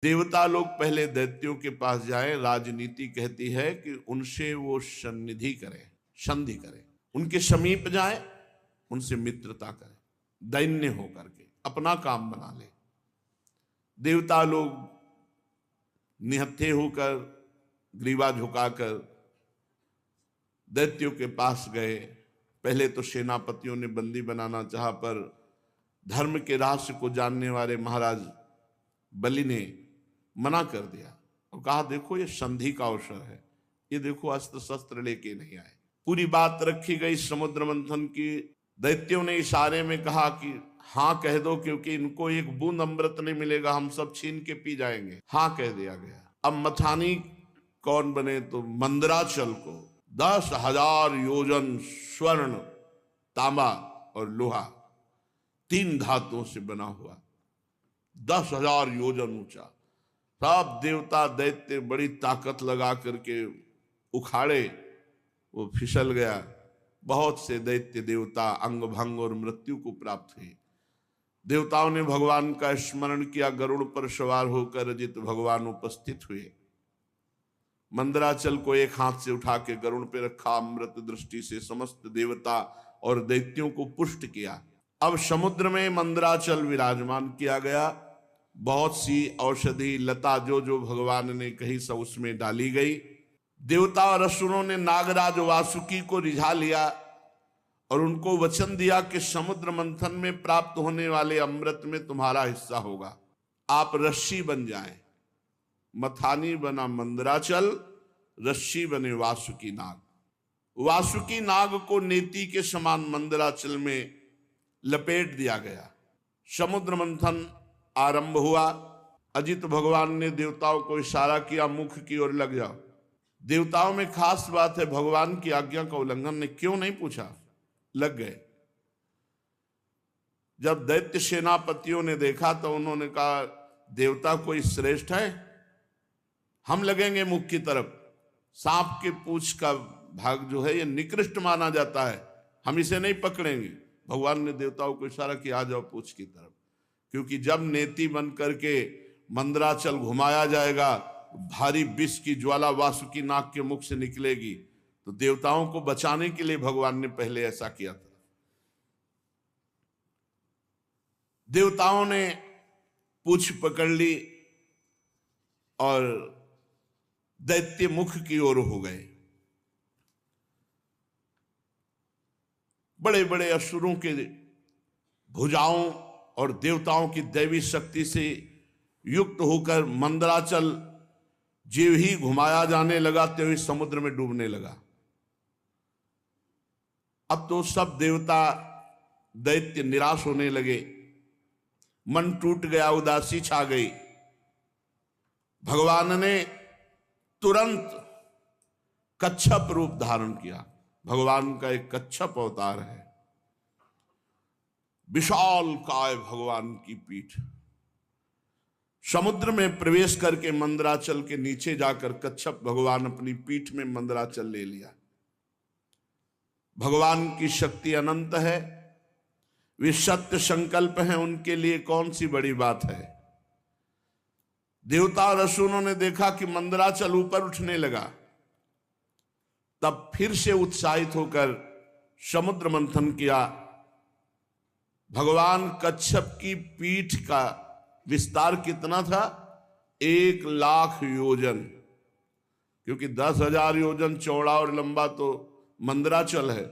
देवता लोग पहले दैत्यों के पास जाएं, राजनीति कहती है कि उनसे वो सन्निधि करें, संधि करें, उनके समीप जाएं, उनसे मित्रता करें, दैन्य होकर के अपना काम बना ले। देवता लोग निहत्थे होकर, ग्रीवा झुकाकर दैत्यों के पास गए। पहले तो सेनापतियों ने बंदी बनाना चाहा, पर धर्म के रहस्य को जानने वाले महाराज बलि ने मना कर दिया और कहा देखो ये संधि का अवसर है, ये देखो अस्त्र शस्त्र लेके नहीं आए। पूरी बात रखी गई समुद्र मंथन की। दैत्यों ने इशारे में कहा कि हाँ कह दो, क्योंकि इनको एक बूंद अमृत नहीं मिलेगा, हम सब छीन के पी जाएंगे। हाँ कह दिया गया। अब मथानी कौन बने? तो मंदराचल को 10,000 योजन स्वर्ण, तांबा और लोहा, 3 धातुओं से बना हुआ, 10,000 योजन ऊंचा। सब देवता दैत्य बड़ी ताकत लगा करके उखाड़े, वो फिसल गया। बहुत से दैत्य देवता अंग भंग और मृत्यु को प्राप्त हुए। देवताओं ने भगवान का स्मरण किया। गरुड़ पर सवार होकर अजित भगवान उपस्थित हुए। मंदराचल को एक हाथ से उठा के गरुड़ पे रखा, अमृत दृष्टि से समस्त देवता और दैत्यों को पुष्ट किया। अब समुद्र में मंदराचल विराजमान किया गया। बहुत सी औषधि लता जो जो भगवान ने कही सब उसमें डाली गई। देवता और असुरों ने नागराज वासुकी को रिझा लिया और उनको वचन दिया कि समुद्र मंथन में प्राप्त होने वाले अमृत में तुम्हारा हिस्सा होगा, आप रस्सी बन जाएं। मथानी बना मंदराचल, रस्सी बने वासुकी नाग। वासुकी नाग को नेति के समान मंदराचल में लपेट दिया गया। समुद्र मंथन आरंभ हुआ। अजित भगवान ने देवताओं को इशारा किया, मुख की ओर लग जाओ। देवताओं में खास बात है, भगवान की आज्ञा का उल्लंघन ने क्यों नहीं पूछा, लग गए। जब दैत्य सेनापतियों ने देखा तो उन्होंने कहा देवता कोई श्रेष्ठ है, हम लगेंगे मुख की तरफ। सांप के पूंछ का भाग जो है ये निकृष्ट माना जाता है, हम इसे नहीं पकड़ेंगे। भगवान ने देवताओं को इशारा किया, आ जाओ पूंछ की तरफ, क्योंकि जब नेति बन करके मंदराचल घुमाया जाएगा, भारी विष की ज्वाला वासुकी नाग के मुख से निकलेगी। तो देवताओं को बचाने के लिए भगवान ने पहले ऐसा किया था। देवताओं ने पूंछ पकड़ ली और दैत्य मुख की ओर हो गए। बड़े बड़े असुरों के भुजाओं और देवताओं की दैवी शक्ति से युक्त होकर मंदराचल जीव ही घुमाया जाने लगा, त्यों ही समुद्र में डूबने लगा। अब तो सब देवता दैत्य निराश होने लगे, मन टूट गया, उदासी छा गई। भगवान ने तुरंत कच्छप रूप धारण किया। भगवान का एक कच्छप अवतार है, विशाल काय भगवान की पीठ। समुद्र में प्रवेश करके मंदराचल के नीचे जाकर कच्छप भगवान अपनी पीठ में मंदराचल ले लिया। भगवान की शक्ति अनंत है, वे सत्य संकल्प हैं, उनके लिए कौन सी बड़ी बात है। देवता और असुरों ने देखा कि मंदराचल ऊपर उठने लगा, तब फिर से उत्साहित होकर समुद्र मंथन किया। भगवान कच्छप की पीठ का विस्तार कितना था? 1,00,000 योजन, क्योंकि 10,000 योजन चौड़ा और लंबा तो मंदराचल है।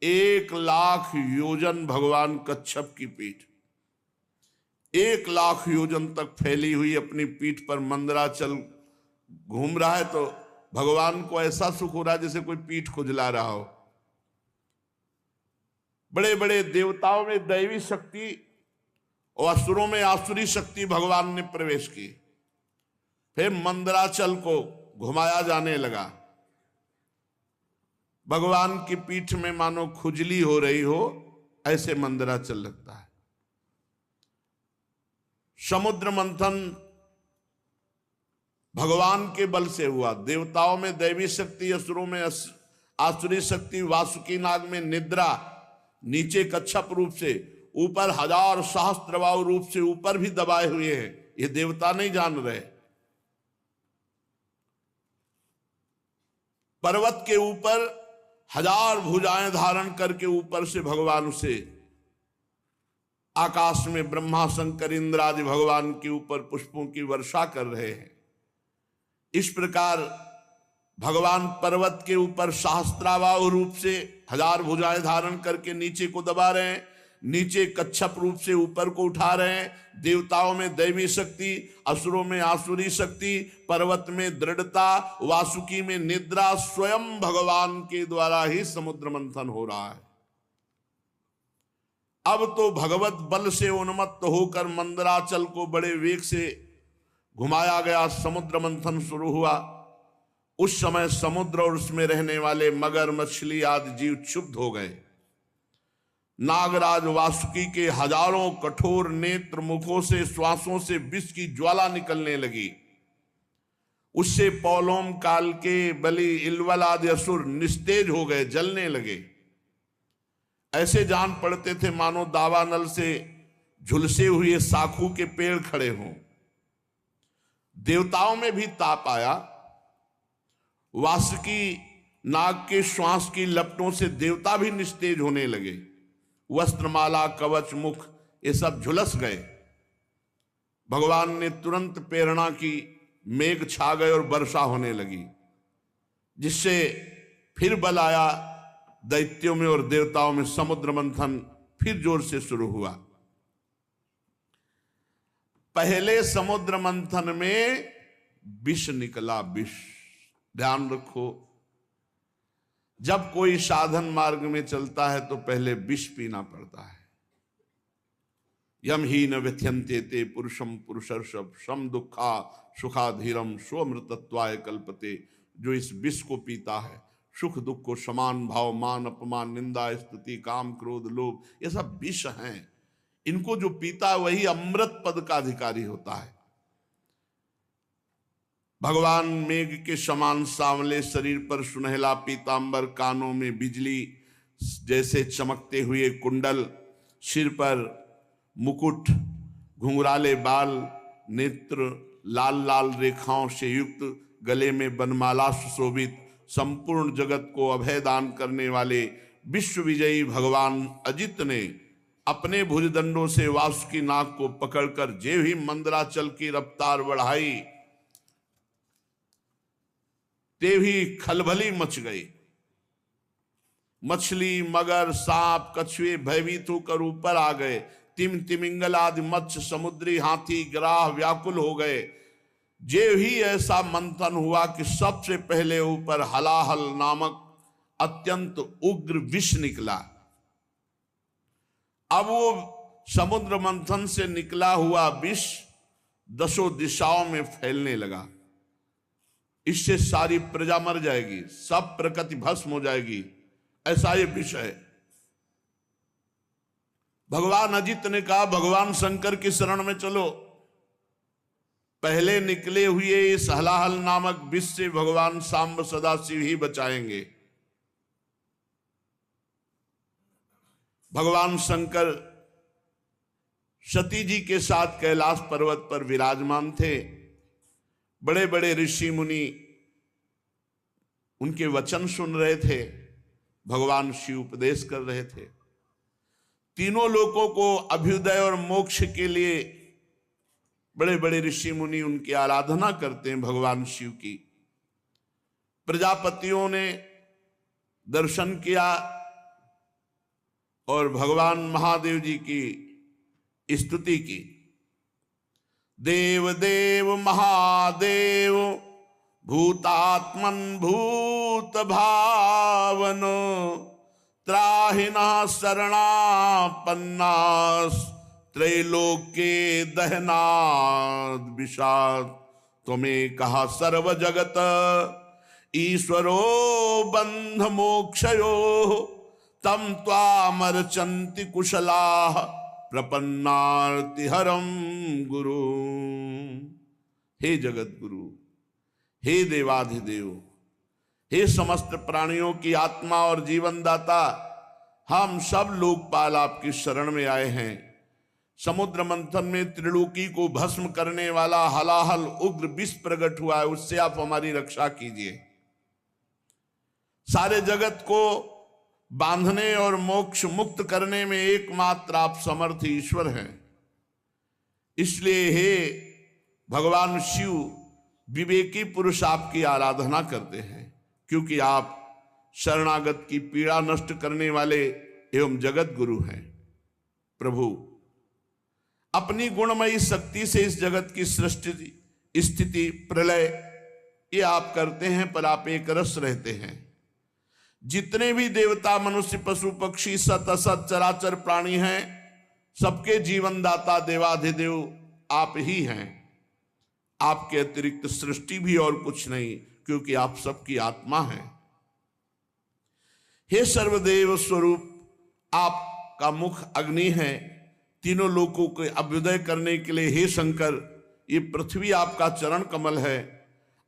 1,00,000 योजन भगवान कच्छप की पीठ, 1,00,000 योजन तक फैली हुई अपनी पीठ पर मंदराचल घूम रहा है। तो भगवान को ऐसा सुख हो रहा है जैसे कोई पीठ खुजला रहा हो। बड़े बड़े देवताओं में दैवी शक्ति और असुरों में आसुरी शक्ति भगवान ने प्रवेश की। फिर मंदराचल को घुमाया जाने लगा। भगवान की पीठ में मानो खुजली हो रही हो, ऐसे मंदराचल लगता है। समुद्र मंथन भगवान के बल से हुआ। देवताओं में दैवी शक्ति, असुरों में आसुरी शक्ति, वासुकी नाग में निद्रा, नीचे कच्छप रूप से, ऊपर 1000 सहस्त्रबाहु रूप से ऊपर भी दबाए हुए हैं। ये देवता नहीं जान रहे। पर्वत के ऊपर 1000 भुजाएं धारण करके ऊपर से भगवान उसे आकाश में ब्रह्मा शंकर इंद्र आदि भगवान के ऊपर पुष्पों की वर्षा कर रहे हैं। इस प्रकार भगवान पर्वत के ऊपर सहस्त्राबाहु रूप से 1000 भुजाएं धारण करके नीचे को दबा रहे हैं, नीचे कच्छप रूप से ऊपर को उठा रहे हैं। देवताओं में दैवी शक्ति, असुरों में आसुरी शक्ति, पर्वत में दृढ़ता, वासुकी में निद्रा, स्वयं भगवान के द्वारा ही समुद्र मंथन हो रहा है। अब तो भगवत बल से उन्मत्त होकर मंदराचल को बड़े वेग से घुमाया गया, समुद्र मंथन शुरू हुआ। उस समय समुद्र और उसमें रहने वाले मगर, मछली आदि जीव क्षुब्ध हो गए। नागराज वासुकी के हजारों कठोर नेत्र मुखों से, श्वासों से विष की ज्वाला निकलने लगी। उससे पौलोम काल के बलि, इलवल आदि असुर निस्तेज हो गए, जलने लगे। ऐसे जान पड़ते थे मानो दावानल से झुलसे हुए साखू के पेड़ खड़े हों। देवताओं में भी ताप आया। वासुकी नाग के श्वास की लपटों से देवता भी निस्तेज होने लगे। वस्त्रमाला, कवच, मुख ये सब झुलस गए। भगवान ने तुरंत प्रेरणा की, मेघ छा गए और वर्षा होने लगी, जिससे फिर बल आया दैत्यों में और देवताओं में। समुद्र मंथन फिर जोर से शुरू हुआ। पहले समुद्र मंथन में विष निकला, विष। ध्यान रखो, जब कोई साधन मार्ग में चलता है तो पहले विष पीना पड़ता है। यम ही न व्यथ्यन्ते ते पुरुषम पुरुषर्षभ सम दुखा सुखाधीरम स्वमृतत्वाय कल्पते। जो इस विष को पीता है, सुख दुख को समान भाव, मान अपमान, निंदा स्तुति, काम क्रोध लोभ, ये सब विष हैं। इनको जो पीता है वही अमृत पद का अधिकारी होता है। भगवान मेघ के समान सांवले शरीर पर सुनहला पीतांबर, कानों में बिजली जैसे चमकते हुए कुंडल, सिर पर मुकुट, घुंघराले बाल, नेत्र लाल लाल रेखाओं से युक्त, गले में बनमाला सुशोभित, संपूर्ण जगत को अभय दान करने वाले विश्व विजयी भगवान अजित ने अपने भुजदंडों से वासुकी नाग को पकड़कर जे ही मंदराचल की रफ्तार बढ़ाई, ते भी खलबली मच गई। मछली, मगर, सांप, कछुए भयभीत होकर ऊपर आ गए। तिमिंगल आदि मत्स्य, समुद्री हाथी, ग्राह व्याकुल हो गए। जे ही ऐसा मंथन हुआ कि सबसे पहले ऊपर हलाहल नामक अत्यंत उग्र विष निकला। अब वो समुद्र मंथन से निकला हुआ विष 10 दिशाओं में फैलने लगा। इससे सारी प्रजा मर जाएगी, सब प्रकृति भस्म हो जाएगी, ऐसा ये विष है। भगवान अजित ने कहा, भगवान शंकर की शरण में चलो। पहले निकले हुए इस हलाहल नामक विष से भगवान सांब सदाशिव ही बचाएंगे। भगवान शंकर सती जी के साथ कैलाश पर्वत पर विराजमान थे। बड़े बड़े ऋषि मुनि उनके वचन सुन रहे थे। भगवान शिव उपदेश कर रहे थे। तीनों लोगों को अभ्युदय और मोक्ष के लिए बड़े बड़े ऋषि मुनि उनकी आराधना करते हैं भगवान शिव की। प्रजापतियों ने दर्शन किया और भगवान महादेव जी की स्तुति की। देव देव महादेव भूतात्मन भूत भावनो त्राहिना शरणापन्नास त्रैलोक्ये दहनाद विषाद तुम्हें कहा सर्व जगत ईश्वरो बंध मोक्षयो तम त्वामर्चन्ति कुशलाः प्रपन्नार्तिहरम गुरु। हे जगत गुरु, हे देवाधिदेव, हे समस्त प्राणियों की आत्मा और जीवन दाता, हम सब लोकपाल आपकी शरण में आए हैं। समुद्र मंथन में त्रिलोकी को भस्म करने वाला हलाहल उग्र विष प्रकट हुआ है, उससे आप हमारी रक्षा कीजिए। सारे जगत को बांधने और मोक्ष मुक्त करने में एकमात्र आप समर्थ ईश्वर हैं। इसलिए हे भगवान शिव, विवेकी पुरुष आपकी आराधना करते हैं, क्योंकि आप शरणागत की पीड़ा नष्ट करने वाले एवं जगत गुरु हैं। प्रभु, अपनी गुणमयी शक्ति से इस जगत की सृष्टि, स्थिति, प्रलय ये आप करते हैं, पर आप एक रस रहते हैं। जितने भी देवता, मनुष्य, पशु, पक्षी, सत असत चराचर प्राणी हैं, सबके जीवन दाता देवाधिदेव आप ही हैं। आपके अतिरिक्त सृष्टि भी और कुछ नहीं, क्योंकि आप सबकी आत्मा हैं। हे सर्वदेव स्वरूप, आपका मुख अग्नि है। तीनों लोकों के अभ्युदय करने के लिए हे शंकर, ये पृथ्वी आपका चरण कमल है।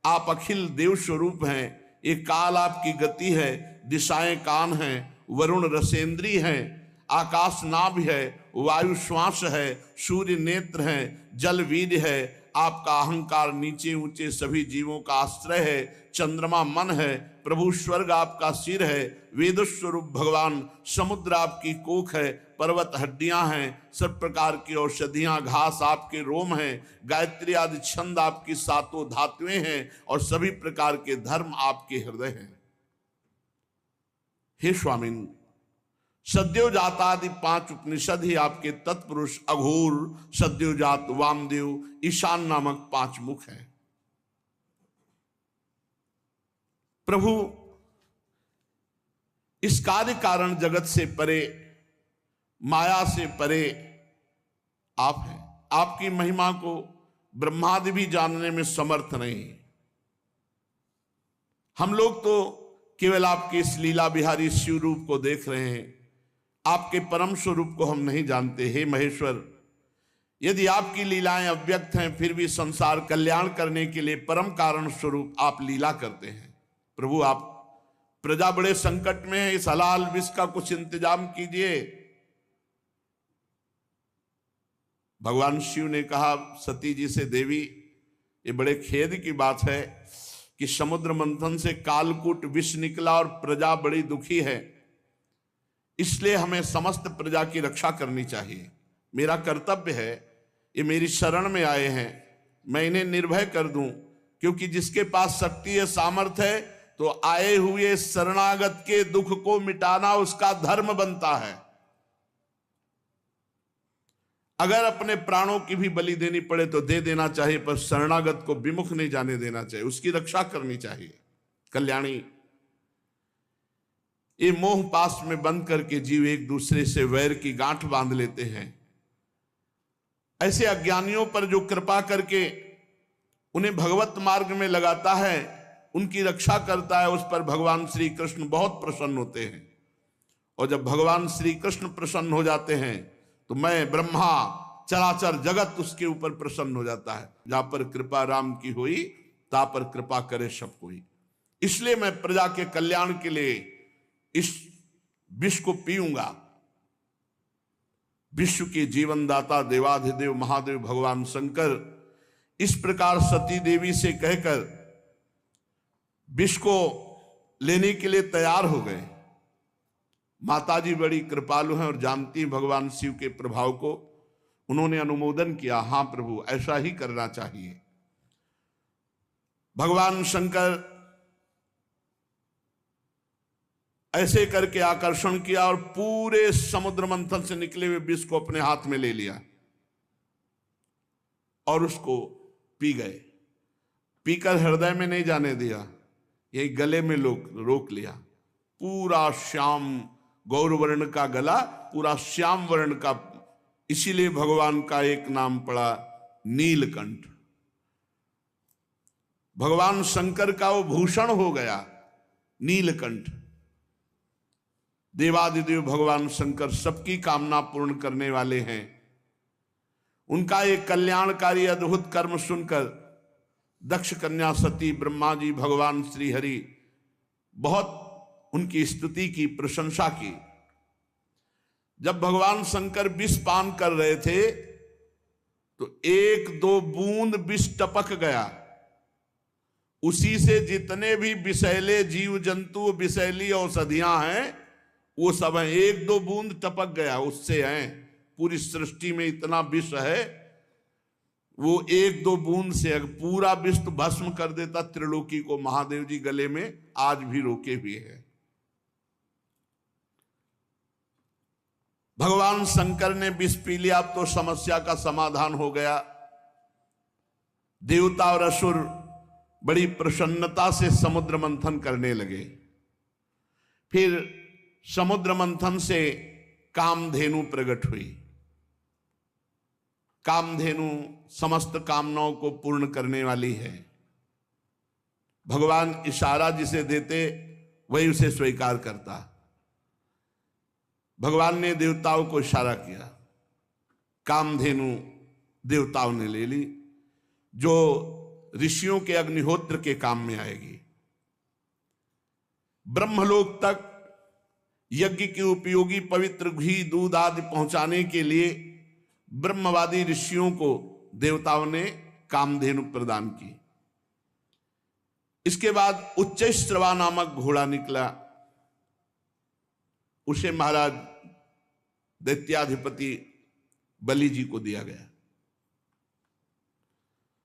आप अखिल देव स्वरूप हैं। ये काल आपकी गति है, दिशाएं कान हैं, वरुण रसेंद्री हैं, आकाश नाभ है, वायु श्वास है, सूर्य नेत्र है, जल वीर है। आपका अहंकार नीचे ऊंचे सभी जीवों का आश्रय है। चंद्रमा मन है। प्रभु, स्वर्ग आपका सिर है। वेद स्वरूप भगवान, समुद्र आपकी कोख है। पर्वत हड्डियां हैं। सब प्रकार की औषधियां, घास आपके रोम हैं। गायत्री आदि छंद आपकी सातों धातुएं हैं, और सभी प्रकार के धर्म आपके हृदय हैं। हे स्वामिन, सद्योजातादि 5 उपनिषद ही आपके तत्पुरुष अघोर, सद्योजात, वामदेव, ईशान नामक 5 मुख हैं। प्रभु, इस कार्य कारण जगत से परे, माया से परे आप हैं। आपकी महिमा को ब्रह्मादि भी जानने में समर्थ नहीं। हम लोग तो केवल आपके इस लीला बिहारी शिव रूप को देख रहे हैं, आपके परम स्वरूप को हम नहीं जानते। हे महेश्वर, यदि आपकी लीलाएं अव्यक्त हैं, फिर भी संसार कल्याण करने के लिए परम कारण स्वरूप आप लीला करते हैं। प्रभु, आप प्रजा बड़े संकट में है, इस हलाल विष का कुछ इंतजाम कीजिए। भगवान शिव ने कहा सती जी से, देवी, ये बड़े खेद की बात है कि समुद्र मंथन से कालकूट विष निकला और प्रजा बड़ी दुखी है। इसलिए हमें समस्त प्रजा की रक्षा करनी चाहिए। मेरा कर्तव्य है, ये मेरी शरण में आए हैं, मैं इन्हें निर्भय कर दूं, क्योंकि जिसके पास शक्ति है, सामर्थ्य है, तो आए हुए शरणागत के दुख को मिटाना उसका धर्म बनता है। अगर अपने प्राणों की भी बलि देनी पड़े तो दे देना चाहिए, पर शरणागत को विमुख नहीं जाने देना चाहिए, उसकी रक्षा करनी चाहिए। कल्याणी, ये मोह पास में बंद करके जीव एक दूसरे से वैर की गांठ बांध लेते हैं। ऐसे अज्ञानियों पर जो कृपा करके उन्हें भगवत मार्ग में लगाता है, उनकी रक्षा करता है, उस पर भगवान श्री कृष्ण बहुत प्रसन्न होते हैं। और जब भगवान श्री कृष्ण प्रसन्न हो जाते हैं तो मैं, ब्रह्मा, चराचर जगत उसके ऊपर प्रसन्न हो जाता है। जहां पर कृपा राम की हुई, ता पर कृपा करे सब कोई। इसलिए मैं प्रजा के कल्याण के लिए इस विष को पीऊंगा। विश्व के जीवनदाता देवाधिदेव महादेव भगवान शंकर इस प्रकार सती देवी से कहकर विष को लेने के लिए तैयार हो गए। माताजी बड़ी कृपालु हैं और जानती हैं भगवान शिव के प्रभाव को। उन्होंने अनुमोदन किया, हां प्रभु, ऐसा ही करना चाहिए। भगवान शंकर ऐसे करके आकर्षण किया और पूरे समुद्र मंथन से निकले हुए विष को अपने हाथ में ले लिया और उसको पी गए। पीकर हृदय में नहीं जाने दिया, यही गले में रोक लिया। पूरा श्याम गौरवर्ण का गला, पूरा श्याम वर्ण का, इसीलिए भगवान का एक नाम पड़ा नीलकंठ। भगवान शंकर का वो भूषण हो गया नीलकंठ। देवादिदेव भगवान शंकर सबकी कामना पूर्ण करने वाले हैं। उनका एक कल्याणकारी अद्भुत कर्म सुनकर दक्ष कन्या सती, ब्रह्मा जी, भगवान श्री हरि बहुत उनकी स्तुति की, प्रशंसा की। जब भगवान शंकर विष पान कर रहे थे तो 1-2 बूंद विष टपक गया। उसी से जितने भी विषैले जीव जंतु, विषैली औषधियां हैं, वो सब हैं। एक दो बूंद टपक गया उससे हैं। पूरी सृष्टि में इतना विष है, वो एक दो बूंद से अगर पूरा विष तो भस्म कर देता त्रिलोकी को, महादेव जी गले में आज भी रोके हुए हैं। भगवान शंकर ने विष पी लिया तो समस्या का समाधान हो गया। देवता और असुर बड़ी प्रसन्नता से समुद्र मंथन करने लगे। फिर समुद्र मंथन से कामधेनु प्रकट हुई। कामधेनु समस्त कामनाओं को पूर्ण करने वाली है। भगवान इशारा जिसे देते वही उसे स्वीकार करता। भगवान ने देवताओं को इशारा किया, कामधेनु देवताओं ने ले ली, जो ऋषियों के अग्निहोत्र के काम में आएगी। ब्रह्मलोक तक यज्ञ के उपयोगी पवित्र घी दूध आदि पहुंचाने के लिए ब्रह्मवादी ऋषियों को देवताओं ने कामधेनु प्रदान की। इसके बाद उच्चैश्रवा नामक घोड़ा निकला। उसे महाराज दैत्याधिपति बलि जी को दिया गया।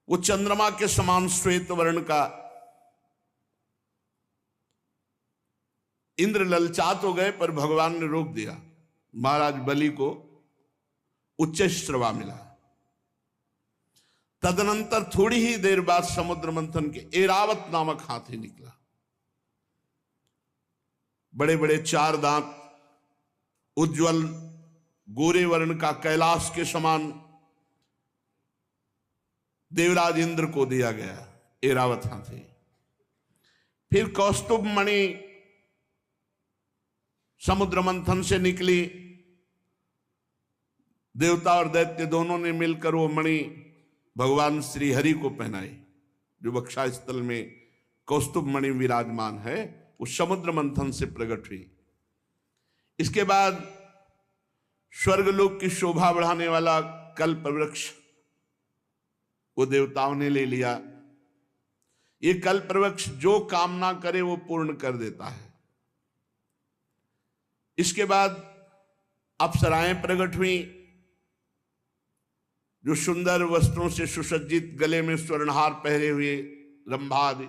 वो चंद्रमा के समान श्वेत वर्ण का। इंद्र ललचात हो गए पर भगवान ने रोक दिया। महाराज बलि को उच्चैश्रवा मिला। तदनंतर थोड़ी ही देर बाद समुद्र मंथन के ऐरावत नामक हाथी निकला। बड़े बड़े चार दांत, उज्जवल गोरे वर्ण का, कैलाश के समान देवराज इंद्र को दिया गया ऐरावत हाथी। फिर कौस्तुभ मणि समुद्र मंथन से निकली। देवता और दैत्य दोनों ने मिलकर वो मणि भगवान श्री हरि को पहनाई। जो वक्षा स्थल में कौस्तुभ मणि विराजमान है, वो समुद्र मंथन से प्रकट हुई। इसके बाद स्वर्गलोक की शोभा बढ़ाने वाला कल्प वृक्ष वो देवताओं ने ले लिया। ये कल्प वृक्ष जो कामना करे वो पूर्ण कर देता है। इसके बाद अप्सराएं प्रकट हुई, जो सुंदर वस्त्रों से सुसज्जित, गले में स्वर्णहार पहरे हुए रंभा आदि,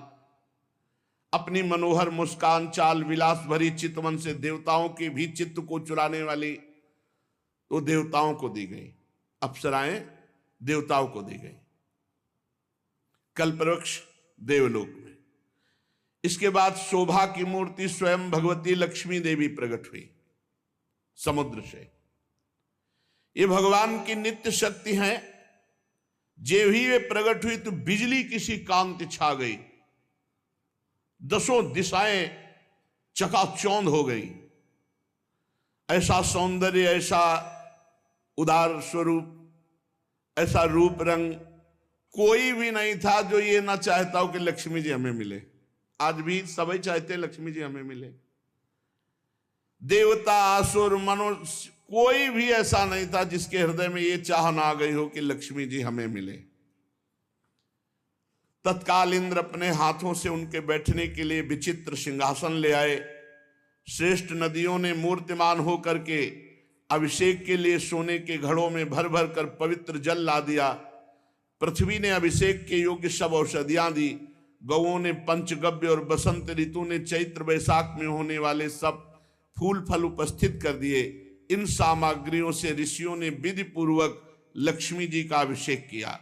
अपनी मनोहर मुस्कान, चाल विलास भरी चितवन से देवताओं के भी चित्त को चुराने वाली वो देवताओं को दी गई। अप्सराएं देवताओं को दी गई। कल्पवृक्ष देवलोक में। इसके बाद शोभा की मूर्ति स्वयं भगवती लक्ष्मी देवी प्रकट हुई समुद्र से। ये भगवान की नित्य शक्ति है। जे भी वे प्रकट हुई तो बिजली किसी कांति छा गई, दसों दिशाएं चकाचौंध हो गई। ऐसा सौंदर्य, ऐसा उदार स्वरूप, ऐसा रूप रंग कोई भी नहीं था जो ये ना चाहता हो कि लक्ष्मी जी हमें मिले। आज भी सभी चाहते हैं लक्ष्मी जी हमें मिले। देवता, असुर, मनुष्य, कोई भी ऐसा नहीं था जिसके हृदय में ये चाह ना आ गई हो कि लक्ष्मी जी हमें मिले। तत्काल इंद्र अपने हाथों से उनके बैठने के लिए विचित्र सिंहासन ले आए। श्रेष्ठ नदियों ने मूर्तिमान होकर के अभिषेक के लिए सोने के घड़ों में भर भर कर पवित्र जल ला दिया। पृथ्वी ने अभिषेक के योग्य सब औषधियां दी। गौओं ने पंचगव्य और बसंत ऋतु ने चैत्र वैशाख में होने वाले सब फूल फल उपस्थित कर दिए। इन सामग्रियों से ऋषियों ने विधि पूर्वक लक्ष्मी जी का अभिषेक किया।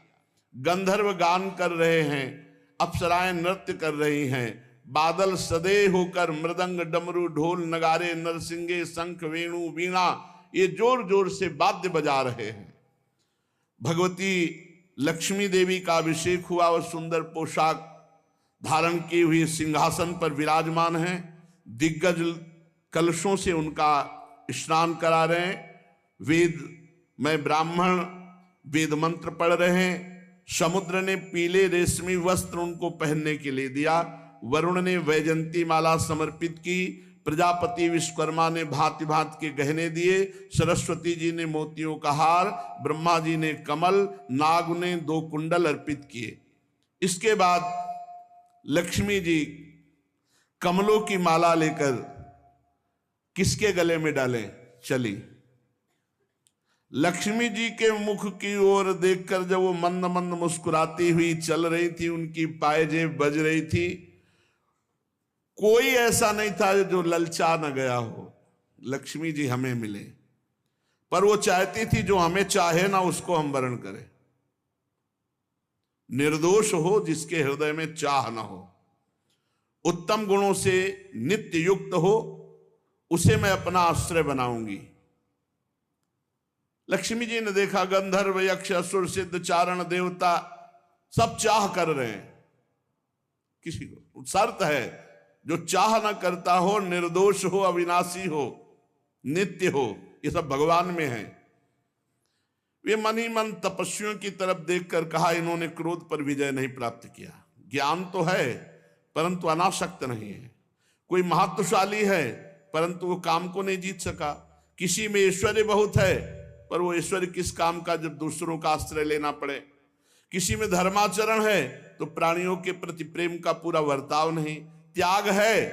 गंधर्व गान कर रहे हैं, अप्सराएं नृत्य कर रही हैं। बादल सदे होकर मृदंग, डमरू, ढोल, नगारे, नरसिंगे, शंख, वेणु, वीणा ये जोर जोर से वाद्य बजा रहे हैं। भगवती लक्ष्मी देवी का अभिषेक हुआ। वह सुंदर पोशाक धारण की हुई सिंहासन पर विराजमान है। दिग्गज कलशों से उनका स्नान करा रहे हैं। वेद में ब्राह्मण वेद मंत्र पढ़ रहे हैं। समुद्र ने पीले रेशमी वस्त्र उनको पहनने के लिए दिया। वरुण ने वैजंती माला समर्पित की। प्रजापति विश्वकर्मा ने भांति भांति के गहने दिए। सरस्वती जी ने मोतियों का हार, ब्रह्मा जी ने कमल, नाग ने 2 कुंडल अर्पित किए। इसके बाद लक्ष्मी जी कमलों की माला लेकर किसके गले में डालें चली। लक्ष्मी जी के मुख की ओर देखकर जब वो मंद मंद मुस्कुराती हुई चल रही थी, उनकी पायजेब बज रही थी, कोई ऐसा नहीं था जो ललचा न गया हो लक्ष्मी जी हमें मिले। पर वो चाहती थी जो हमें चाहे ना उसको हम वरण करें। निर्दोष हो जिसके हृदय में चाह ना हो, उत्तम गुणों से नित्य युक्त हो, उसे मैं अपना आश्रय बनाऊंगी। लक्ष्मी जी ने देखा गंधर्व यक्ष असुर सिद्ध चारण देवता सब चाह कर रहे हैं। किसी को शर्त है, जो चाह ना करता हो, निर्दोष हो, अविनाशी हो, नित्य हो, ये सब भगवान में है। वे मन ही मन तपस्वियों की तरफ देखकर कहा, इन्होंने क्रोध पर विजय नहीं प्राप्त किया। ज्ञान तो है परंतु अनासक्त नहीं है। कोई महत्वशाली है परंतु वो काम को नहीं जीत सका। किसी में ऐश्वर्य बहुत है पर वो ऐश्वर्य किस काम का जब दूसरों का आश्रय लेना पड़े। किसी में धर्माचरण है तो प्राणियों के प्रति प्रेम का पूरा वर्ताव नहीं। त्याग है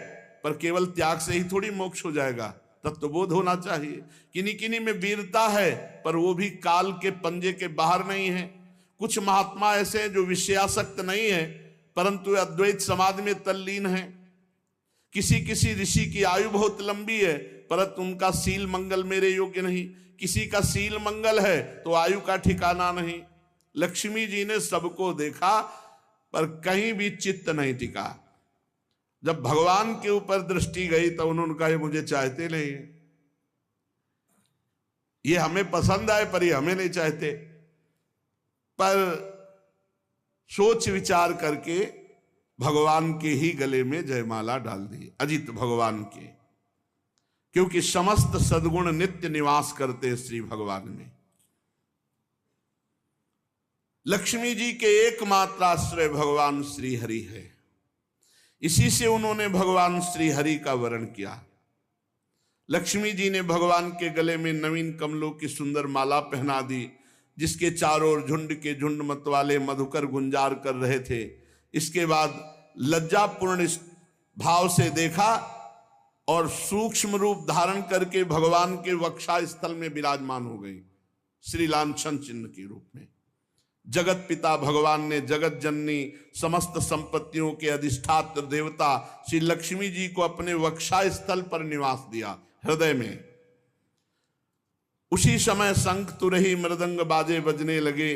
पर केवल त्याग से ही थोड़ी मोक्ष हो जाएगा, तत्वबोध होना चाहिए। किन्हीं किन्हीं में वीरता है पर वो भी काल के पंजे के बाहर नहीं है। कुछ महात्मा ऐसे हैं जो विषयासक्त नहीं है परंतु अद्वैत समाधि में तल्लीन है। किसी किसी ऋषि की आयु बहुत लंबी है परंतु उनका सील मंगल मेरे योग्य नहीं। किसी का सील मंगल है तो आयु का ठिकाना नहीं। लक्ष्मी जी ने सबको देखा पर कहीं भी चित्त नहीं टिका। जब भगवान के ऊपर दृष्टि गई तो उन्होंने कहा, ये मुझे चाहते नहीं, ये हमें पसंद आए पर ये हमें नहीं चाहते। पर सोच विचार करके भगवान के ही गले में जयमाला डाल दी, अजित भगवान के, क्योंकि समस्त सद्गुण नित्य निवास करते श्री भगवान में। लक्ष्मी जी के एकमात्र आश्रय भगवान श्री हरि है। इसी से उन्होंने भगवान श्री हरि का वर्ण किया। लक्ष्मी जी ने भगवान के गले में नवीन कमलों की सुंदर माला पहना दी, जिसके चारों ओर झुंड के झुंड मतवाले मधुकर गुंजार कर रहे थे। इसके बाद लज्जापूर्ण भाव से देखा और सूक्ष्म रूप धारण करके भगवान के वक्षा स्थल में विराजमान हो गई, श्री लांछन चिन्ह के रूप में। जगत पिता भगवान ने जगत जननी समस्त संपत्तियों के अधिष्ठात्र देवता श्री लक्ष्मी जी को अपने वक्षा स्थल पर निवास दिया, हृदय में। उसी समय शंख तुरही मृदंग बाजे बजने लगे,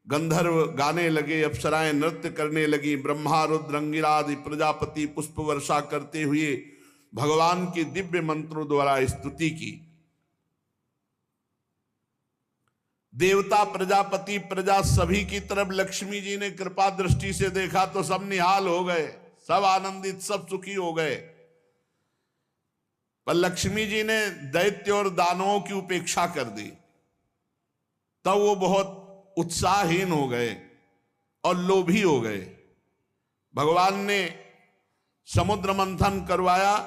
गंधर्व गाने लगे, अप्सराएं नृत्य करने लगी। ब्रह्मा रुद्र अंगिरा आदि प्रजापति पुष्प वर्षा करते हुए भगवान की दिव्य मंत्रों द्वारा स्तुति की। देवता प्रजापति प्रजा सभी की तरफ लक्ष्मी जी ने कृपा दृष्टि से देखा तो सब निहाल हो गए, सब आनंदित, सब सुखी हो गए। पर लक्ष्मी जी ने दैत्य और दानवों की उपेक्षा कर दी, तब वो बहुत उत्साहहीन हो गए और लोभी हो गए। भगवान ने समुद्र मंथन करवाया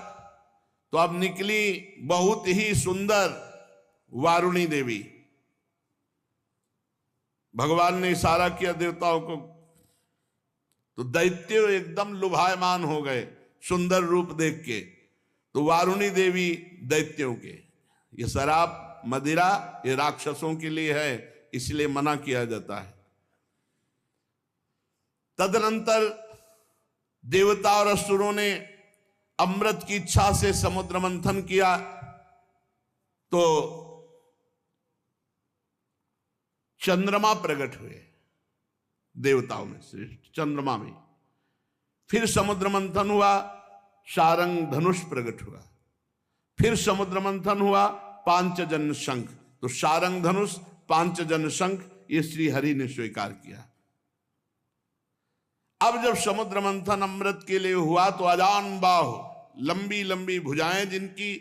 तो अब निकली बहुत ही सुंदर वारुणी देवी। भगवान ने इशारा किया देवताओं को तो दैत्य एकदम लुभायमान हो गए सुंदर रूप देख के। तो वारुणी देवी दैत्यों के, ये शराब मदिरा ये राक्षसों के लिए है, इसलिए मना किया जाता है। तदनंतर देवता और असुरों ने अमृत की इच्छा से समुद्र मंथन किया तो चंद्रमा प्रकट हुए देवताओं में से, चंद्रमा में। फिर समुद्र मंथन हुआ, शारंग धनुष प्रकट हुआ। फिर समुद्र मंथन हुआ, पांचजन्य शंख। तो शारंग धनुष, पांचजन्य शंख ये श्री हरि ने स्वीकार किया। अब जब समुद्र मंथन अमृत के लिए हुआ तो अजान बाहु, लंबी लंबी भुजाएं जिनकी,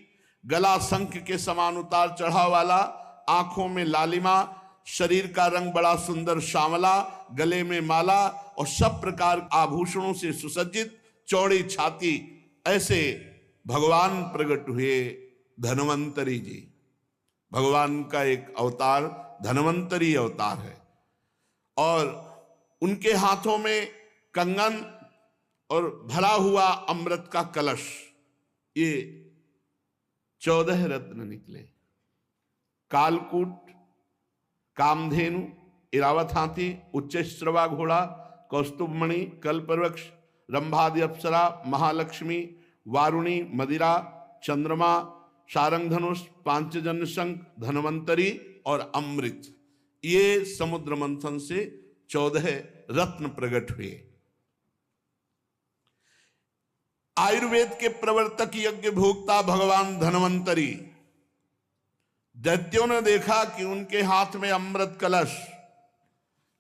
गला शंख के समान उतार चढ़ाव वाला, आंखों में लालिमा, शरीर का रंग बड़ा सुंदर श्यामला, गले में माला और सब प्रकार आभूषणों से सुसज्जित, चौड़ी छाती, ऐसे भगवान प्रकट हुए धन्वंतरी जी। भगवान का एक अवतार धन्वंतरी अवतार है और उनके हाथों में कंगन और भरा हुआ अमृत का कलश, ये 14 रत्न निकले। कालकूट, कामधेनु, इरावत हाथी, उच्च श्रवा घोड़ा, कौस्तुभमणि, कल्पवृक्ष, रंभादि अप्सरा, महालक्ष्मी, वारुणी, मदिरा, चंद्रमा, सारंग धनुष, पांचजन्य शंख, धनवंतरी और अमृत, ये समुद्र मंथन से 14 रत्न प्रकट हुए। आयुर्वेद के प्रवर्तक यज्ञ भोक्ता भगवान धनवंतरी, दैत्यों ने देखा कि उनके हाथ में अमृत कलश,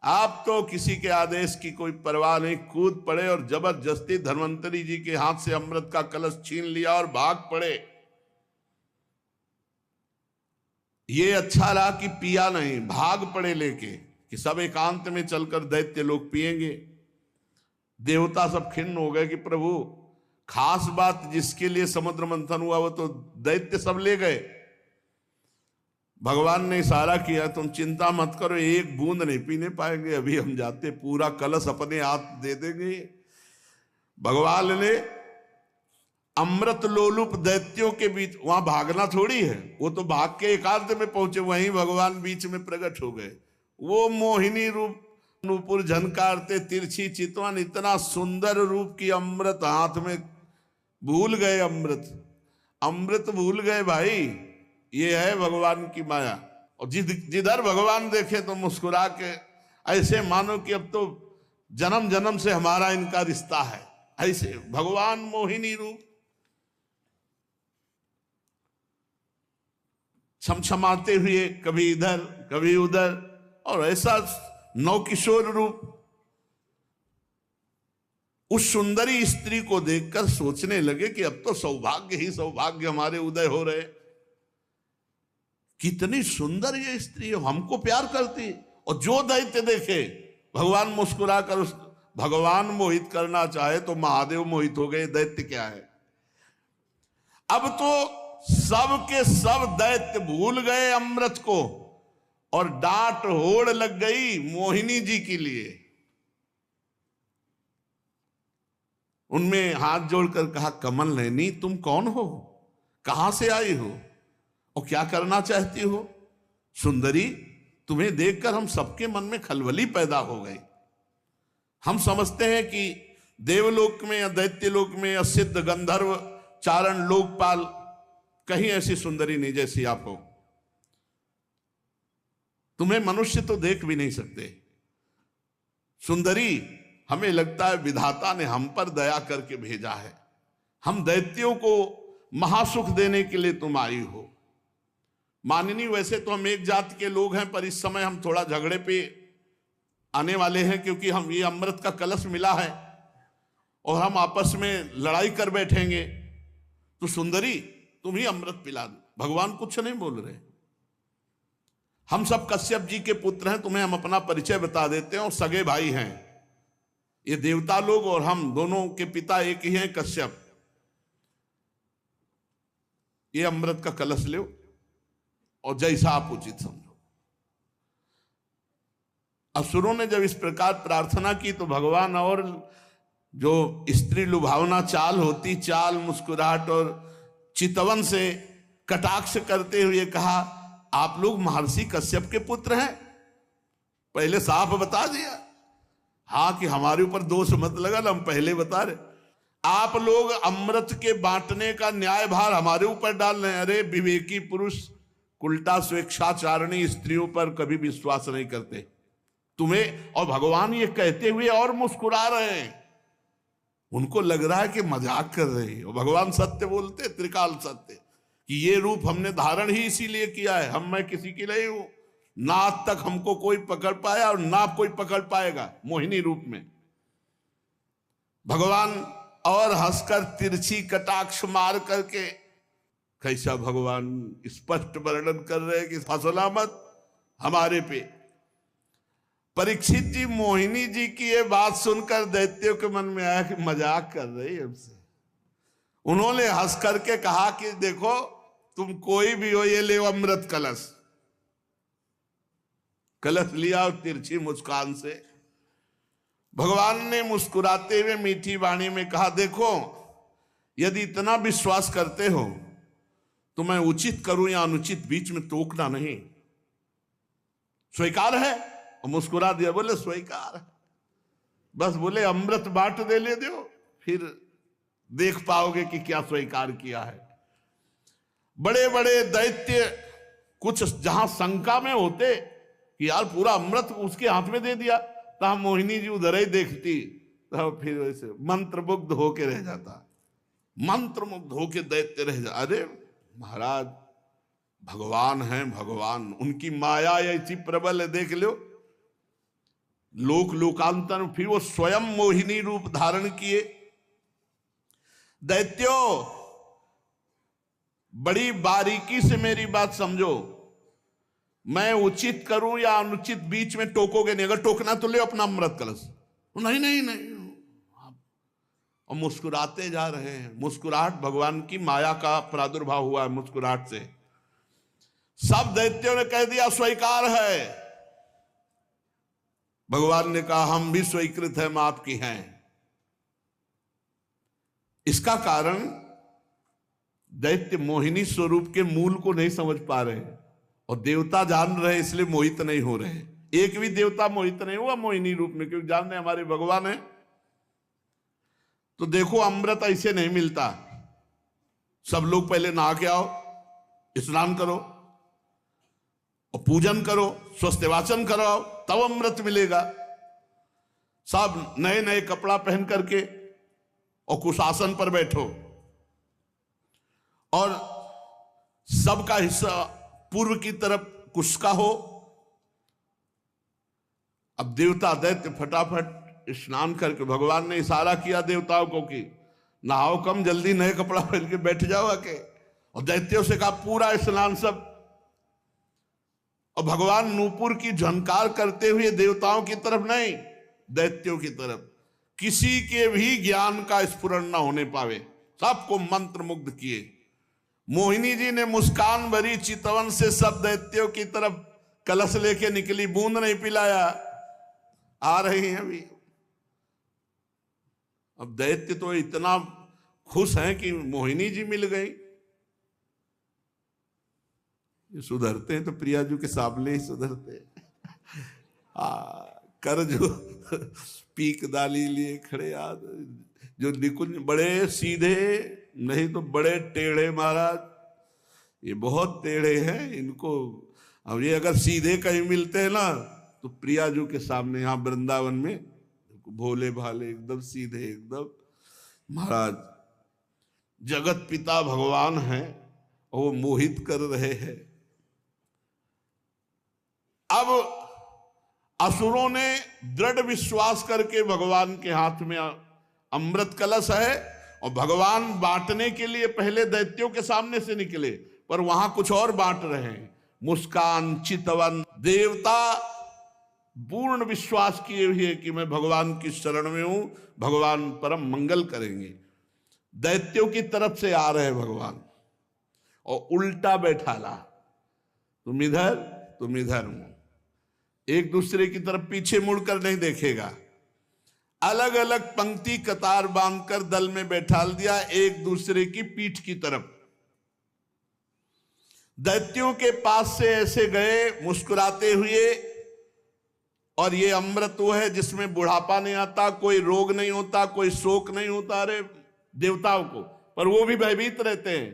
आप तो किसी के आदेश की कोई परवाह नहीं, कूद पड़े और जबरदस्ती धनवंतरी जी के हाथ से अमृत का कलश छीन लिया और भाग पड़े। ये अच्छा रहा कि पिया नहीं, भाग पड़े लेके कि सब एकांत में चलकर दैत्य लोग पिएंगे। देवता सब खिन्न हो गए कि प्रभु, खास बात जिसके लिए समुद्र मंथन हुआ वो तो दैत्य सब ले गए। भगवान ने इशारा किया, तुम चिंता मत करो, एक बूंद नहीं पीने पाएंगे, अभी हम जाते पूरा कलश अपने हाथ दे देंगे। भगवान ने अमृत लोलुप दैत्यों के बीच, वहां भागना थोड़ी है, वो तो भाग के एकांत में पहुंचे, वहीं भगवान बीच में प्रकट हो गए। वो मोहिनी रूप, नूपुर झनकारते, तिरछी चितवन, इतना सुंदर रूप की अमृत हाथ में, भूल गए अमृत भूल गए भाई। ये है भगवान की माया। और जिधर भगवान देखे तो मुस्कुरा के, ऐसे मानो कि अब तो जन्म जन्म से हमारा इनका रिश्ता है, ऐसे भगवान मोहिनी रूप छमछमाते हुए, कभी इधर कभी उधर, और ऐसा नवकिशोर रूप। उस सुंदरी स्त्री को देखकर सोचने लगे कि अब तो सौभाग्य ही सौभाग्य हमारे उदय हो रहे। कितनी सुंदर ये स्त्री है, हमको प्यार करती। और जो दैत्य देखे, भगवान मुस्कुरा कर उस भगवान मोहित करना चाहे तो महादेव मोहित हो गए, दैत्य क्या है। अब तो सब के सब दैत्य भूल गए अमृत को और डांट होड़ लग गई मोहिनी जी के लिए। उनमें हाथ जोड़कर कहा, कमल नैनी तुम कौन हो, कहां से आई हो और क्या करना चाहती हो। सुंदरी, तुम्हें देखकर हम सबके मन में खलबली पैदा हो गई। हम समझते हैं कि देवलोक में या दैत्यलोक में या सिद्ध गंधर्व चारण लोकपाल कहीं ऐसी सुंदरी नहीं जैसी आप हो। तुम्हें मनुष्य तो देख भी नहीं सकते। सुंदरी, हमें लगता है विधाता ने हम पर दया करके भेजा है, हम दैत्यों को महासुख देने के लिए तुम आई हो। माननीय, वैसे तो हम एक जाति के लोग हैं, पर इस समय हम थोड़ा झगड़े पे आने वाले हैं, क्योंकि हम ये अमृत का कलश मिला है और हम आपस में लड़ाई कर बैठेंगे। तो सुंदरी, तुम ही अमृत पिला दो। भगवान कुछ नहीं बोल रहे। हम सब कश्यप जी के पुत्र हैं, तुम्हें हम अपना परिचय बता देते हैं और सगे भाई हैं। ये देवता लोग और हम दोनों के पिता एक ही हैं, कश्यप। ये अमृत का कलश लो और जैसा आप उचित समझो। असुरों ने जब इस प्रकार प्रार्थना की तो भगवान और जो स्त्री लुभावना चाल होती, चाल, मुस्कुराहट और चितवन से कटाक्ष करते हुए कहा, आप लोग महर्षि कश्यप के पुत्र हैं। पहले साफ बता दिया, हाँ, कि हमारे ऊपर दोष मत लगा ना, हम पहले बता रहे। आप लोग अमृत के बांटने का न्याय भार हमारे ऊपर डाल रहे हैं। अरे विवेकी पुरुष उल्टा स्वेच्छाचारिणी स्त्रियों पर कभी विश्वास नहीं करते। तुम्हें और भगवान ये कहते हुए और मुस्कुरा रहे हैं। उनको लग रहा है कि मजाक कर रहे हैं, और भगवान सत्य बोलते, त्रिकाल सत्य, कि ये रूप हमने धारण ही इसीलिए किया है, मैं किसी की नहीं हूं। ना आज तक हमको कोई पकड़ पाया और ना कोई पकड़ पाएगा मोहिनी रूप में। भगवान और हंसकर तिरछी कटाक्ष मार करके, कैसा भगवान स्पष्ट वर्णन कर रहे हैं कि फसला मत हमारे पे। परीक्षित जी, मोहिनी जी की ये बात सुनकर दैत्यों के मन में आया कि मजाक कर रही है हमसे। उन्होंने हंस करके कहा कि देखो, तुम कोई भी हो, ये ले अमृत कलश। कलश लिया और तिरछी मुस्कान से भगवान ने मुस्कुराते हुए मीठी वाणी में कहा, देखो यदि इतना विश्वास करते हो तो मैं उचित करूं या अनुचित बीच में टोकना नहीं। स्वीकार है? और मुस्कुरा दिया, बोले स्वीकार है। बस बोले अमृत बांट दे ले दो, फिर देख पाओगे कि क्या स्वीकार किया है। बड़े बड़े दैत्य कुछ जहां शंका में होते कि यार पूरा अमृत उसके हाथ में दे दिया, तो मोहिनी जी उधर ही देखती, तो फिर वैसे मंत्रमुग्ध होके रह जाता, मंत्रमुग्ध होके दैत्य रह जा। अरे महाराज भगवान हैं, भगवान, उनकी माया ऐसी प्रबल है, देख लो लोक लोकांतर। फिर वो स्वयं मोहिनी रूप धारण किए। दैत्यो बड़ी बारीकी से मेरी बात समझो, मैं उचित करूं या अनुचित बीच में टोकोगे नहीं। अगर टोकना तो ले अपना अमृत कलश। नहीं नहीं नहीं, और मुस्कुराते जा रहे हैं। मुस्कुराहट भगवान की माया का प्रादुर्भाव हुआ है मुस्कुराहट से। सब दैत्यों ने कह दिया स्वीकार है। भगवान ने कहा हम भी स्वीकृत हैं, आपकी हैं। इसका कारण दैत्य मोहिनी स्वरूप के मूल को नहीं समझ पा रहे, और देवता जान रहे इसलिए मोहित नहीं हो रहे। एक भी देवता मोहित नहीं हुआ मोहिनी रूप में, क्योंकि जान रहे हमारे भगवान है। तो देखो अमृत ऐसे नहीं मिलता। सब लोग पहले नहा के आओ, स्नान करो और पूजन करो, स्वस्तिवाचन कराओ, तब अमृत मिलेगा। सब नए नए कपड़ा पहन करके और कुशासन पर बैठो, और सबका हिस्सा पूर्व की तरफ कुश का हो। अब देवता दैत्य फटाफट स्नान करके, भगवान ने इशारा किया देवताओं को कि नहाओ कम, जल्दी नए कपड़ा पहन के बैठ जाओ आके। और दैत्यों से कहा पूरा स्नान सब। और भगवान नूपुर की झनकार करते हुए देवताओं की तरफ नहीं, दैत्यों की तरफ, किसी के भी ज्ञान का स्फुरण न होने पावे, सबको मंत्र मुग्ध किए। मोहिनी जी ने मुस्कान भरी चितवन से सब दैत्यों की तरफ कलश लेके निकली, बूंद नहीं पिलाया। आ रही हैं अभी। अब दैत्य तो इतना खुश हैं कि मोहिनी जी मिल गई। ये सुधरते हैं तो प्रियाजू के सामने ही सुधरते हैं। कर जो पीक दाली लिए खड़े याद, जो निकुंज बड़े सीधे, नहीं तो बड़े टेढ़े महाराज। ये बहुत टेढ़े हैं इनको। अब ये अगर सीधे कहीं मिलते हैं ना, तो प्रियाजू के सामने यहाँ वृंदावन में भोले भाले एकदम सीधे, एकदम महाराज जगत पिता भगवान हैं और वो मोहित कर रहे हैं। अब असुरों ने दृढ़ विश्वास करके भगवान के हाथ में अमृत कलश है, और भगवान बांटने के लिए पहले दैत्यों के सामने से निकले, पर वहां कुछ और बांट रहे हैं। मुस्कान चितवन देवता पूर्ण विश्वास किए हुए कि मैं भगवान की शरण में हूं, भगवान परम मंगल करेंगे। दैत्यों की तरफ से आ रहे भगवान, और उल्टा बैठाला, तुम इधर तुम इधर। एक दूसरे की तरफ पीछे मुड़कर नहीं देखेगा। अलग अलग पंक्ति कतार बांधकर दल में बैठाल दिया, एक दूसरे की पीठ की तरफ। दैत्यों के पास से ऐसे गए मुस्कुराते हुए, और ये अमृत वो है जिसमें बुढ़ापा नहीं आता, कोई रोग नहीं होता, कोई शोक नहीं होता। अरे देवताओं को, पर वो भी भयभीत रहते हैं।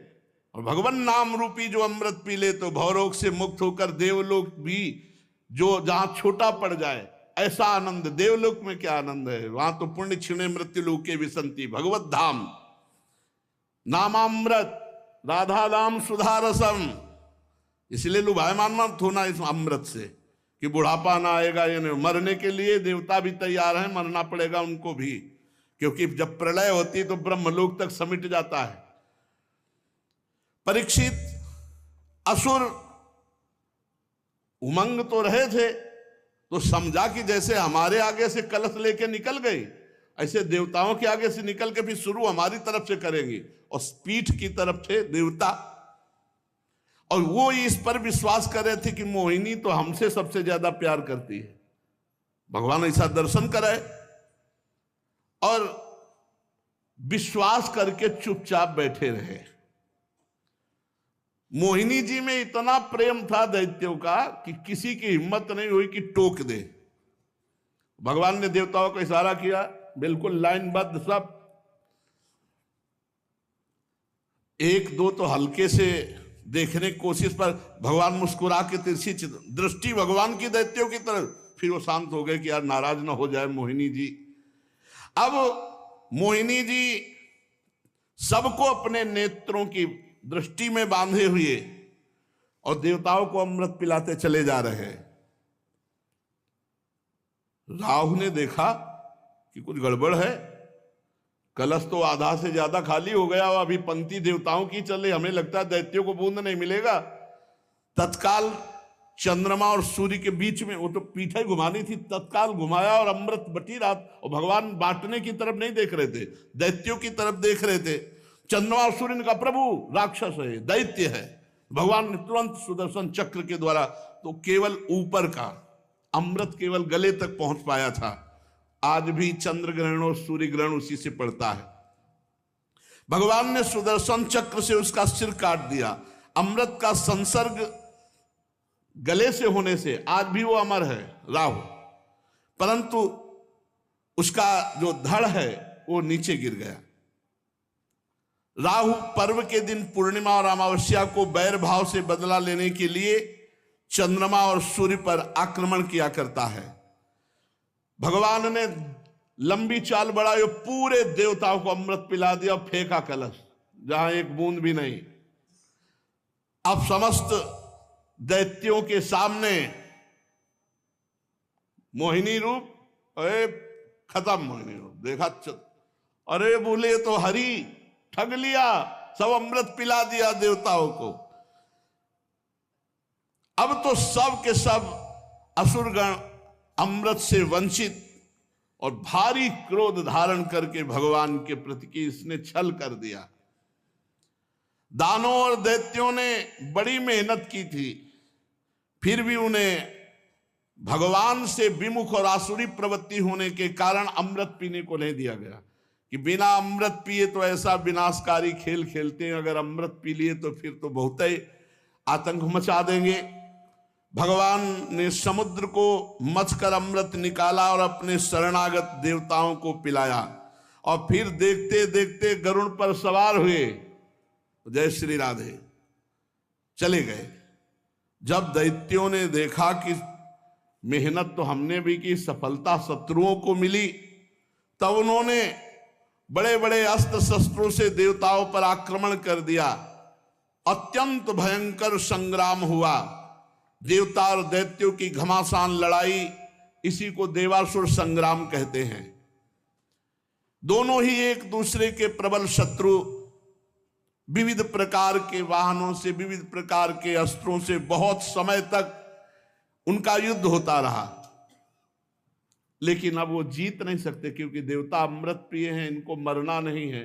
और भगवान नाम रूपी जो अमृत पी ले तो भवरोग से मुक्त होकर देवलोक भी, जो जहां छोटा पड़ जाए, ऐसा आनंद देवलोक में क्या आनंद है। वहां तो पुण्य क्षीणे मृत्यु लोके विसंति, भगवत धाम नामामृत राधा नाम सुधारसम। इसलिए लुभायमान मत होना इस अमृत से कि बुढ़ापा ना आएगा। यानी मरने के लिए देवता भी तैयार हैं, मरना पड़ेगा उनको भी, क्योंकि जब प्रलय होती है तो ब्रह्मलोक तक समिट जाता है। परीक्षित असुर उमंग तो रहे थे, तो समझा कि जैसे हमारे आगे से कलश लेके निकल गए, ऐसे देवताओं के आगे से निकल के फिर शुरू हमारी तरफ से करेंगे। और पीठ की तरफ थे देवता, और वो इस पर विश्वास कर रहे थे कि मोहिनी तो हमसे सबसे ज्यादा प्यार करती है। भगवान ऐसा दर्शन कराए। और विश्वास करके चुपचाप बैठे रहे। मोहिनी जी में इतना प्रेम था दैत्यों का कि किसी की हिम्मत नहीं हुई कि टोक दे। भगवान ने देवताओं को इशारा किया, बिल्कुल लाइनबद्ध सब। एक दो तो हल्के से देखने की कोशिश पर भगवान मुस्कुरा के तिरछी दृष्टि भगवान की दैत्यों की तरफ, फिर वो शांत हो गए कि यार नाराज ना हो जाए मोहिनी जी। अब मोहिनी जी सबको अपने नेत्रों की दृष्टि में बांधे हुए और देवताओं को अमृत पिलाते चले जा रहे हैं। राहु ने देखा कि कुछ गड़बड़ है, कलश तो आधा से ज्यादा खाली हो गया और अभी पंक्ति देवताओं की चल रही, हमें लगता है दैत्यों को बूंद नहीं मिलेगा। तत्काल चंद्रमा और सूर्य के बीच में, वो तो पीठा ही घुमानी थी, तत्काल घुमाया और अमृत बटी रहा। और भगवान बांटने की तरफ नहीं देख रहे थे, दैत्यों की तरफ देख रहे थे। चंद्रमा और सूर्य ने कहा प्रभु राक्षस है, दैत्य है। भगवान ने तुरंत सुदर्शन चक्र के द्वारा, तो केवल ऊपर का अमृत केवल गले तक पहुंच पाया था। आज भी चंद्र ग्रहण और सूर्य ग्रहण उसी से पड़ता है। भगवान ने सुदर्शन चक्र से उसका सिर काट दिया। अमृत का संसर्ग गले से होने से आज भी वो अमर है राहु, परंतु उसका जो धड़ है वो नीचे गिर गया। राहु पर्व के दिन पूर्णिमा और अमावस्या को बैर भाव से बदला लेने के लिए चंद्रमा और सूर्य पर आक्रमण किया करता है। भगवान ने लंबी चाल बढ़ाई और पूरे देवताओं को अमृत पिला दिया और फेंका कलश, जहां एक बूंद भी नहीं। अब समस्त दैत्यों के सामने मोहिनी रूप, अरे खत्म मोहिनी रूप देखा, अरे बोले तो हरि ठग लिया, सब अमृत पिला दिया देवताओं को। अब तो सब के सब असुरगण अमृत से वंचित और भारी क्रोध धारण करके भगवान के प्रति कि इसने छल कर दिया। दानों और दैत्यों ने बड़ी मेहनत की थी, फिर भी उन्हें भगवान से विमुख और आसुरी प्रवृत्ति होने के कारण अमृत पीने को नहीं दिया गया कि बिना अमृत पिए तो ऐसा विनाशकारी खेल खेलते हैं, अगर अमृत पी लिए तो फिर तो बहुत ही आतंक मचा देंगे। भगवान ने समुद्र को मथकर अमृत निकाला और अपने शरणागत देवताओं को पिलाया और फिर देखते देखते गरुड़ पर सवार हुए, जय श्री राधे, चले गए। जब दैत्यों ने देखा कि मेहनत तो हमने भी की, सफलता शत्रुओं को मिली, तब उन्होंने बड़े बड़े अस्त्र शस्त्रों से देवताओं पर आक्रमण कर दिया। अत्यंत भयंकर संग्राम हुआ। देवता और दैत्यों की घमासान लड़ाई, इसी को देवासुर संग्राम कहते हैं। दोनों ही एक दूसरे के प्रबल शत्रु, विविध प्रकार के वाहनों से, विविध प्रकार के अस्त्रों से बहुत समय तक उनका युद्ध होता रहा। लेकिन अब वो जीत नहीं सकते क्योंकि देवता अमृत प्रिय हैं, इनको मरना नहीं है।